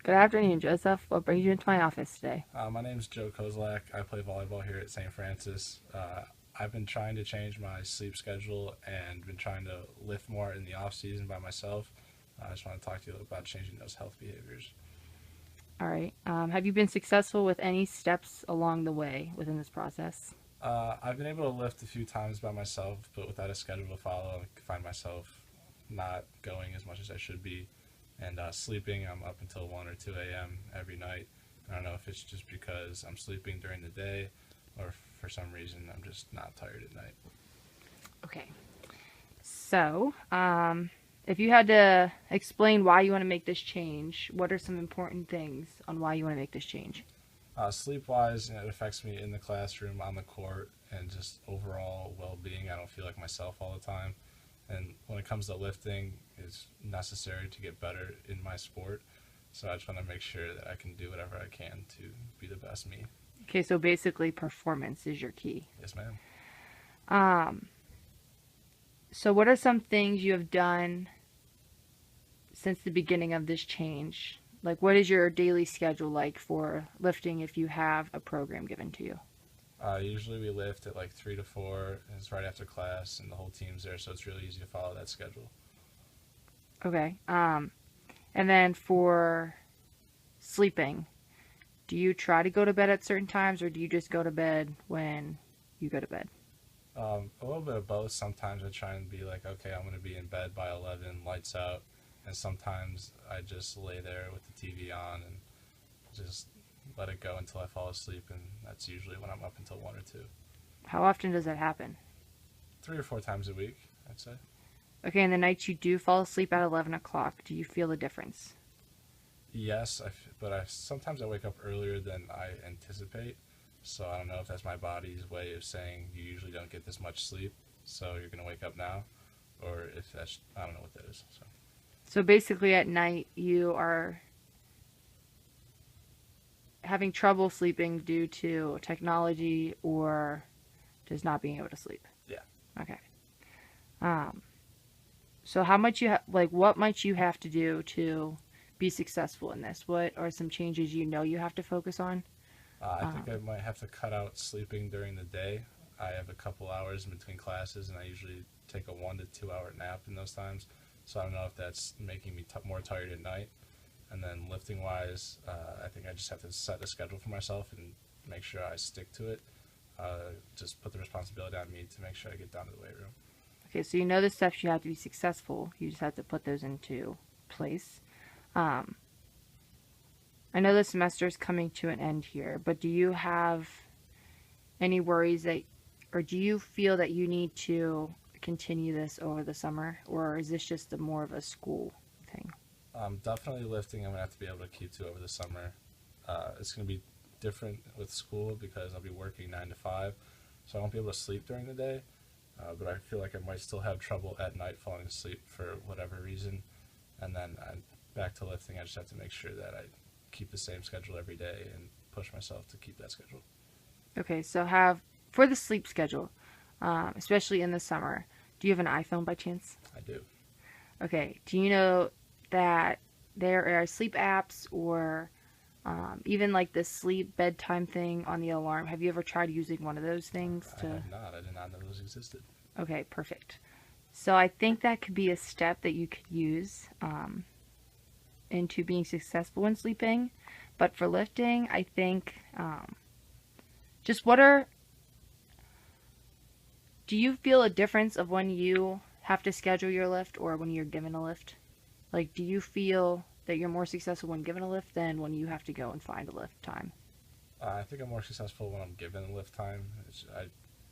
Good afternoon, Joseph. What brings you into my office today? My name is Joe Kozlak. I play volleyball here at St. Francis. I've been trying to change my sleep schedule and been trying to lift more in the off season by myself. I just want to talk to you about changing those health behaviors. All right. Have you been successful with any steps along the way within this process? I've been able to lift a few times by myself, but without a schedule to follow, I find myself not going as much as I should be. And sleeping, I'm up until 1 or 2 a.m. every night. I don't know if it's just because I'm sleeping during the day or for some reason I'm just not tired at night. Okay. So, if you had to explain why you want to make this change, what are some important things on why you want to make this change? Sleep wise, it affects me in the classroom, on the court, and just overall well being. I don't feel like myself all the time. And when it comes to lifting, it's necessary to get better in my sport. So I just want to make sure that I can do whatever I can to be the best me. Okay, so basically, performance is your key. Yes, ma'am. Um, so, what are some things you have done since the beginning of this change? Like, what is your daily schedule like for lifting if you have a program given to you? Usually we lift at like 3 to 4, and it's right after class, and the whole team's there, so it's really easy to follow that schedule. Okay. And then for sleeping, do you try to go to bed at certain times or do you just go to bed when you go to bed? A little bit of both. Sometimes I try and be like, okay, I'm going to be in bed by 11, lights out. And sometimes I just lay there with the TV on and just let it go until I fall asleep. And that's usually when I'm up until 1 or 2. How often does that happen? 3 or 4 times a week, I'd say. Okay, and the nights you do fall asleep at 11 o'clock, do you feel the difference? Yes, but sometimes I wake up earlier than I anticipate. So I don't know if that's my body's way of saying you usually don't get this much sleep, so you're going to wake up now, or if that's, I don't know what that is. So So basically, at night, you are having trouble sleeping due to technology or just not being able to sleep. yeah. Okay. Um, so how much like what might you have to do to be successful in this? What are some changes you know you have to focus on? I think I Um, might have to cut out sleeping during the day. I have a couple hours in between classes, and I usually take a 1 to 2 hour nap in those times. So I don't know if that's making me more tired at night. And then lifting wise, I think I just have to set a schedule for myself and make sure I stick to it. Just put the responsibility on me to make sure I get down to the weight room. okay, so you know the steps you have to be successful. You just have to put those into place. Um, I know the semester is coming to an end here, but do you have any worries that, or do you feel that you need to continue this over the summer, or is this just more of a school thing? Definitely lifting. I'm gonna have to be able to keep to over the summer. It's gonna be different with school because I'll be working 9 to 5, so I won't be able to sleep during the day. But I feel like I might still have trouble at night falling asleep for whatever reason. And then back to lifting. I just have to make sure that I keep the same schedule every day and push myself to keep that schedule. Okay, so have for the sleep schedule, especially in the summer. Do you have an iPhone by chance? I do. Okay. Do you know that there are sleep apps or even like the sleep bedtime thing on the alarm? Have you ever tried using one of those things I to? have not. I did not know those existed. Okay, perfect. So I think that could be a step that you could use into being successful in sleeping. But for lifting, I think just what are do you feel a difference of when you have to schedule your lift or when you're given a lift? Like, do you feel that you're more successful when given a lift than when you have to go and find a lift time? I think I'm more successful when I'm given lift time. I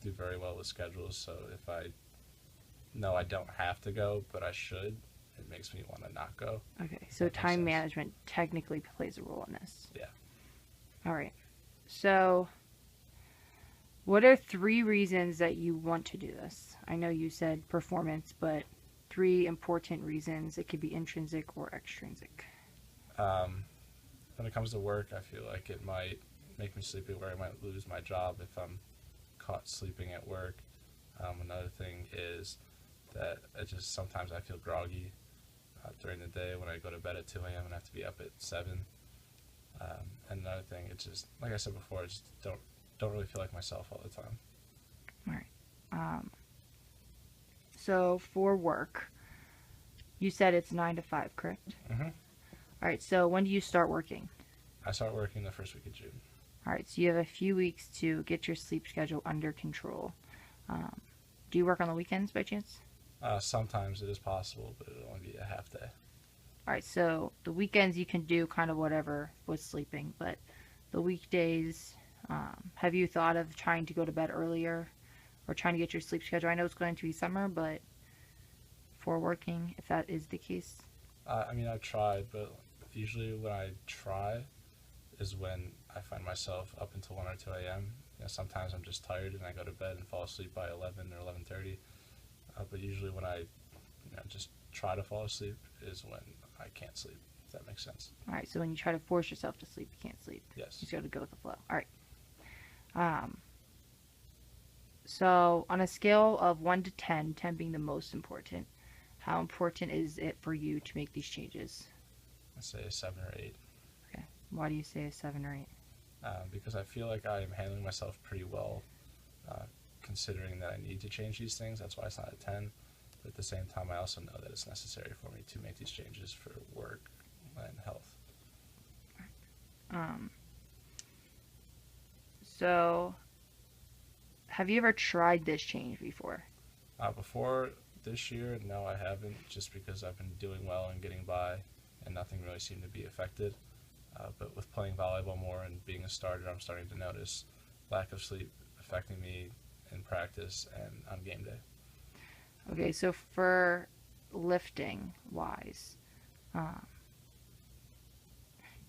do very well with schedules, so if I know I don't have to go, but I should, it makes me want to not go. Okay, If so that makes time sense. management technically plays a role in this. Yeah. All right. So, what are three reasons that you want to do this? I know you said performance, but three important reasons. It could be intrinsic or extrinsic. Um, when it comes to work, I feel like it might make me sleepy where I might lose my job if I'm caught sleeping at work. Another thing is that it just sometimes I feel groggy. during the day. When I go to bed at 2 a.m. and I have to be up at 7. And another thing, it's just, like I said before, I just don't really feel like myself all the time. All right. So for work, you said it's 9 to 5, correct? Mm-hmm. All right. So when do you start working? I start working the first week of June. All right. So you have a few weeks to get your sleep schedule under control. Do you work on the weekends by chance? Sometimes it is possible, but it'll only be a half day. All right. So the weekends you can do kind of whatever with sleeping, but the weekdays, have you thought of trying to go to bed earlier or trying to get your sleep schedule? I know it's going to be summer, but for working, if that is the case. I mean, I've tried, but usually when I try is when I find myself up until 1 or 2 a.m. Sometimes I'm just tired and I go to bed and fall asleep by 11 or 11:30. But usually when I just try to fall asleep is when I can't sleep, if that makes sense. All right. So when you try to force yourself to sleep, you can't sleep. Yes. You just got to go with the flow. All right. So on a scale of 1 to 10, 10 being the most important, how important is it for you to make these changes? Let's say a 7 or 8. Okay. Why do you say a 7 or 8? Because I feel like I am handling myself pretty well, considering that I need to change these things. That's why it's not a 10. But at the same time, I also know that it's necessary for me to make these changes for work and health. So have you ever tried this change before? Before this year, no, I haven't, just because I've been doing well and getting by, and nothing really seemed to be affected. But with playing volleyball more and being a starter, I'm starting to notice lack of sleep affecting me in practice and on game day. Okay, so for lifting wise,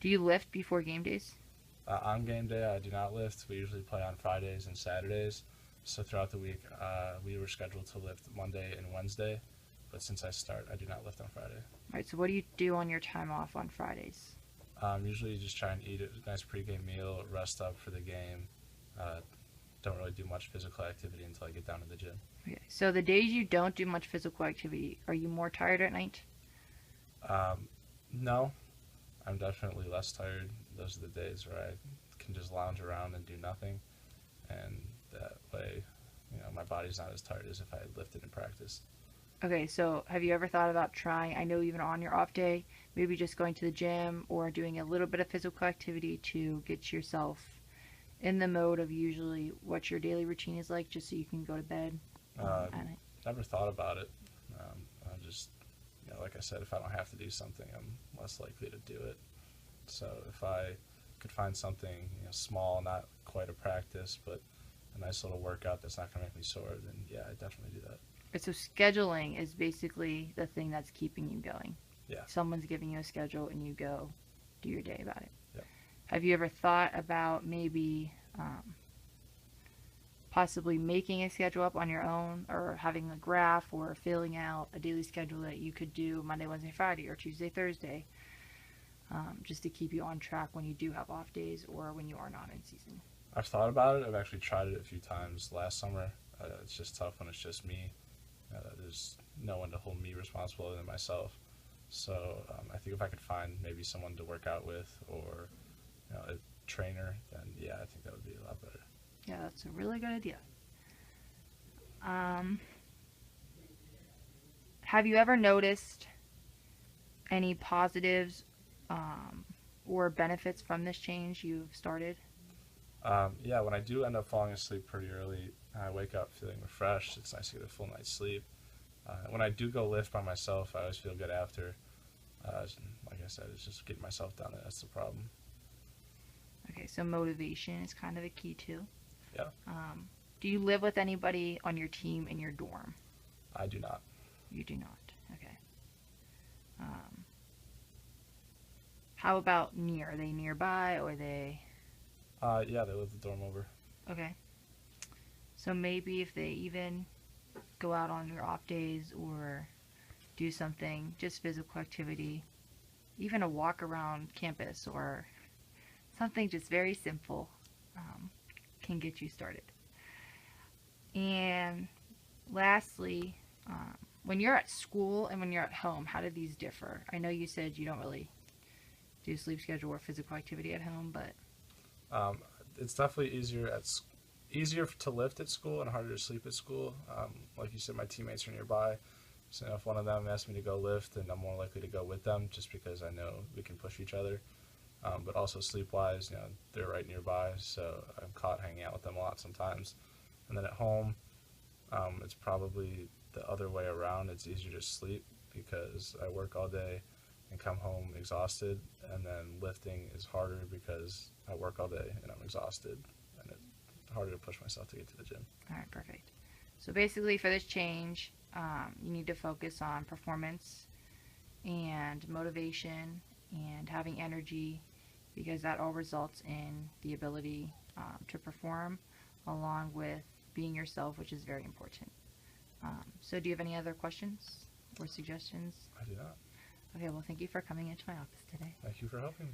do you lift before game days? On game day, I do not lift. We usually play on Fridays and Saturdays. So throughout the week, we were scheduled to lift Monday and Wednesday. But since I start, I do not lift on Friday. All right, so what do you do on your time off on Fridays? Usually just try and eat a nice pregame meal, rest up for the game. Don't really do much physical activity until I get down to the gym. Okay, so the days you don't do much physical activity, are you more tired at night? No, I'm definitely less tired. Those are the days where I can just lounge around and do nothing. And that way, my body's not as tired as if I had lifted in practice. Okay, so have you ever thought about trying, I know even on your off day, maybe just going to the gym or doing a little bit of physical activity to get yourself in the mode of usually what your daily routine is like, just so you can go to bed at night? Never thought about it. I just, like I said, if I don't have to do something, I'm less likely to do it. So if I could find something small, not quite a practice, but a nice little workout that's not going to make me sore, then yeah, I definitely do that. So scheduling is basically the thing that's keeping you going. Yeah. Someone's giving you a schedule and you go do your day about it. Yeah. Have you ever thought about maybe possibly making a schedule up on your own, or having a graph or filling out a daily schedule that you could do Monday, Wednesday, Friday, or Tuesday, Thursday, just to keep you on track when you do have off days or when you are not in season? I've thought about it. I've actually tried it a few times last summer. It's just tough when it's just me. There's no one to hold me responsible other than myself. So I think if I could find maybe someone to work out with, or a trainer, then yeah, I think that would be a lot better. Yeah, that's a really good idea. Have you ever noticed any positives or benefits from this change you've started? Yeah, when I do end up falling asleep pretty early, I wake up feeling refreshed. It's nice to get a full night's sleep. When I do go lift by myself, I always feel good after. Like I said, it's just getting myself done. That's the problem. Okay, so motivation is kind of a key too. Yeah. Do you live with anybody on your team in your dorm? I do not. You do not. Okay. How about near? Are they nearby, or are they? Yeah, they live the dorm over. Okay. So maybe if they even go out on your off days or do something, just physical activity, even a walk around campus or something just very simple, can get you started. And lastly, when you're at school and when you're at home, how do these differ? I know you said you don't really do sleep schedule or physical activity at home, but Um, it's definitely easier to lift at school and harder to sleep at school. Like you said, my teammates are nearby, so if one of them asks me to go lift, then I'm more likely to go with them, just because I know we can push each other. But also sleep-wise, they're right nearby, so I'm caught hanging out with them a lot sometimes. And then at home, it's probably the other way around. It's easier to sleep because I work all day and come home exhausted, and then lifting is harder because I work all day and I'm exhausted, and it's harder to push myself to get to the gym. all right, perfect. So basically, for this change, you need to focus on performance and motivation and having energy because that all results in the ability to perform along with being yourself, which is very important. So, do you have any other questions or suggestions? I do not. Okay, well, thank you for coming into my office today. Thank you for helping me.